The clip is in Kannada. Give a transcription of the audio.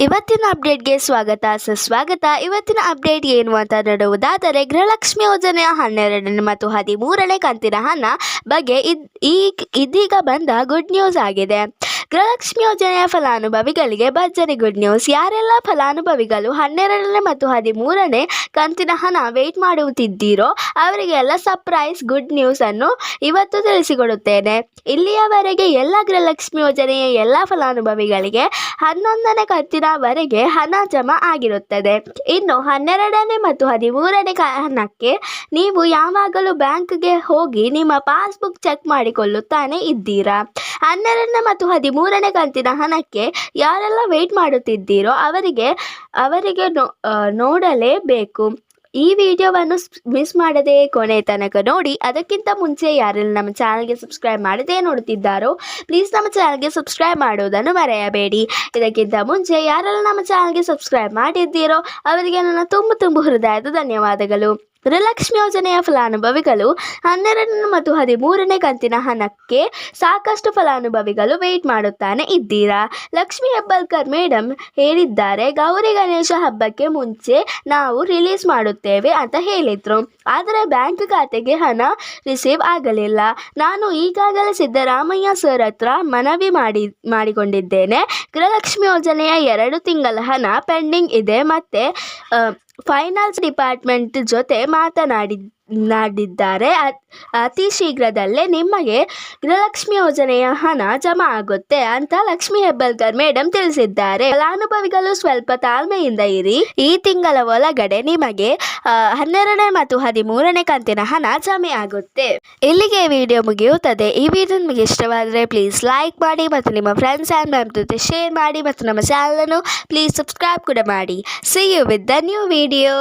ಇವತ್ತಿನ ಅಪ್ಡೇಟ್ಗೆ ಸ್ವಾಗತ ಸುಸ್ವಾಗತ. ಇವತ್ತಿನ ಅಪ್ಡೇಟ್ ಏನು ಅಂತ ನೋಡುವುದಾದರೆ, ಗೃಹಲಕ್ಷ್ಮಿ ಯೋಜನೆಯ 12ನೇ ಮತ್ತು 13ನೇ ಕಂತಿನ ಹಣ ಬಗ್ಗೆ ಇದೀಗ ಬಂದ ಗುಡ್ ನ್ಯೂಸ್ ಆಗಿದೆ. ಗೃಹಲಕ್ಷ್ಮಿ ಯೋಜನೆಯ ಫಲಾನುಭವಿಗಳಿಗೆ ಭರ್ಜರಿ ಗುಡ್ ನ್ಯೂಸ್. ಯಾರೆಲ್ಲ ಫಲಾನುಭವಿಗಳು 12ನೇ ಮತ್ತು 13ನೇ ಕಂತಿನ ಹಣ ವೇಟ್ ಮಾಡುತ್ತಿದ್ದೀರೋ ಅವರಿಗೆಲ್ಲ ಸರ್ಪ್ರೈಸ್ ಗುಡ್ ನ್ಯೂಸ್ ಅನ್ನು ಇವತ್ತು ತಿಳಿಸಿಕೊಡುತ್ತೇನೆ. ಇಲ್ಲಿಯವರೆಗೆ ಎಲ್ಲ ಗೃಹಲಕ್ಷ್ಮಿ ಯೋಜನೆಯ ಎಲ್ಲ ಫಲಾನುಭವಿಗಳಿಗೆ 11ನೇ ಕಂತಿನವರೆಗೆ ಹಣ ಜಮಾ ಆಗಿರುತ್ತದೆ. ಇನ್ನು 12ನೇ ಮತ್ತು 13ನೇ ಹಣಕ್ಕೆ ನೀವು ಯಾವಾಗಲೂ ಬ್ಯಾಂಕ್ಗೆ ಹೋಗಿ ನಿಮ್ಮ ಪಾಸ್ಬುಕ್ ಚೆಕ್ ಮಾಡಿಕೊಳ್ಳುತ್ತಾನೆ ಇದ್ದೀರಾ. 12ನೇ ಮತ್ತು 13ನೇ ಕಂತಿನ ಹಣಕ್ಕೆ ಯಾರೆಲ್ಲ ವೇಟ್ ಮಾಡುತ್ತಿದ್ದೀರೋ ಅವರಿಗೆ ನೋಡಲೇಬೇಕು. ಈ ವಿಡಿಯೋವನ್ನು ಮಿಸ್ ಮಾಡದೆ ಕೊನೆ ತನಕ ನೋಡಿ. ಅದಕ್ಕಿಂತ ಮುಂಚೆ ಯಾರೆಲ್ಲ ನಮ್ಮ ಚಾನಲ್ಗೆ ಸಬ್ಸ್ಕ್ರೈಬ್ ಮಾಡದೇ ನೋಡುತ್ತಿದ್ದಾರೋ ಪ್ಲೀಸ್ ನಮ್ಮ ಚಾನಲ್ಗೆ ಸಬ್ಸ್ಕ್ರೈಬ್ ಮಾಡುವುದನ್ನು ಮರೆಯಬೇಡಿ. ಇದಕ್ಕಿಂತ ಮುಂಚೆ ಯಾರೆಲ್ಲ ನಮ್ಮ ಚಾನಲ್ಗೆ ಸಬ್ಸ್ಕ್ರೈಬ್ ಮಾಡಿದ್ದೀರೋ ಅವರಿಗೆ ನನ್ನ ತುಂಬ ಹೃದಯದ ಧನ್ಯವಾದಗಳು. ಗೃಹಲಕ್ಷ್ಮಿ ಯೋಜನೆಯ ಫಲಾನುಭವಿಗಳು 12ನೇ ಮತ್ತು 13ನೇ ಕಂತಿನ ಹಣಕ್ಕೆ ಸಾಕಷ್ಟು ಫಲಾನುಭವಿಗಳು ವೇಟ್ ಮಾಡುತ್ತಾನೆ ಇದ್ದೀರಾ. ಲಕ್ಷ್ಮಿ ಹೆಬ್ಬಾಳ್ಕರ್ ಮೇಡಮ್ ಹೇಳಿದ್ದಾರೆ, ಗೌರಿ ಗಣೇಶ ಹಬ್ಬಕ್ಕೆ ಮುಂಚೆ ನಾವು ರಿಲೀಸ್ ಮಾಡುತ್ತೇವೆ ಅಂತ ಹೇಳಿದ್ರು. ಆದರೆ ಬ್ಯಾಂಕ್ ಖಾತೆಗೆ ಹಣ ರಿಸೀವ್ ಆಗಲಿಲ್ಲ. ನಾನು ಈಗಾಗಲೇ ಸಿದ್ದರಾಮಯ್ಯ ಸರ್ ಹತ್ರ ಮನವಿ ಮಾಡಿಕೊಂಡಿದ್ದೇನೆ. ಗೃಹಲಕ್ಷ್ಮಿ ಯೋಜನೆಯ 2 ತಿಂಗಳ ಹಣ ಪೆಂಡಿಂಗ್ ಇದೆ. ಮತ್ತೆ ಫೈನಾನ್ಸ್ ಡಿಪಾರ್ಟ್ಮೆಂಟ್ ಜೊತೆ ಮಾತನಾಡಿದ್ದಾರೆ. ಅತಿ ಶೀಘ್ರದಲ್ಲೇ ನಿಮಗೆ ಗೃಹಲಕ್ಷ್ಮಿ ಯೋಜನೆಯ ಹಣ ಜಮಾ ಆಗುತ್ತೆ ಅಂತ ಲಕ್ಷ್ಮಿ ಹೆಬ್ಬಾಳ್ಕರ್ ಮೇಡಮ್ ತಿಳಿಸಿದ್ದಾರೆ. ಫಲಾನುಭವಿಗಳು ಸ್ವಲ್ಪ ತಾಳ್ಮೆಯಿಂದ ಇರಿ. ಈ ತಿಂಗಳ ಒಳಗಡೆ ನಿಮಗೆ 12ನೇ ಮತ್ತು 13ನೇ ಕಂತಿನ ಹಣ ಜಮೆ ಆಗುತ್ತೆ. ಇಲ್ಲಿಗೆ ವಿಡಿಯೋ ಮುಗಿಯುತ್ತದೆ. ಈ ವಿಡಿಯೋ ನಿಮಗೆ ಇಷ್ಟವಾದರೆ ಪ್ಲೀಸ್ ಲೈಕ್ ಮಾಡಿ ಮತ್ತು ನಿಮ್ಮ ಫ್ರೆಂಡ್ಸ್ ಆ್ಯಂಡ್ ಫ್ಯಾಮಿಲಿ ಜೊತೆ ಶೇರ್ ಮಾಡಿ ಮತ್ತು ನಮ್ಮ ಚಾನಲನ್ನು ಪ್ಲೀಸ್ ಸಬ್ಸ್ಕ್ರೈಬ್ ಕೂಡ ಮಾಡಿ. See you with the new video.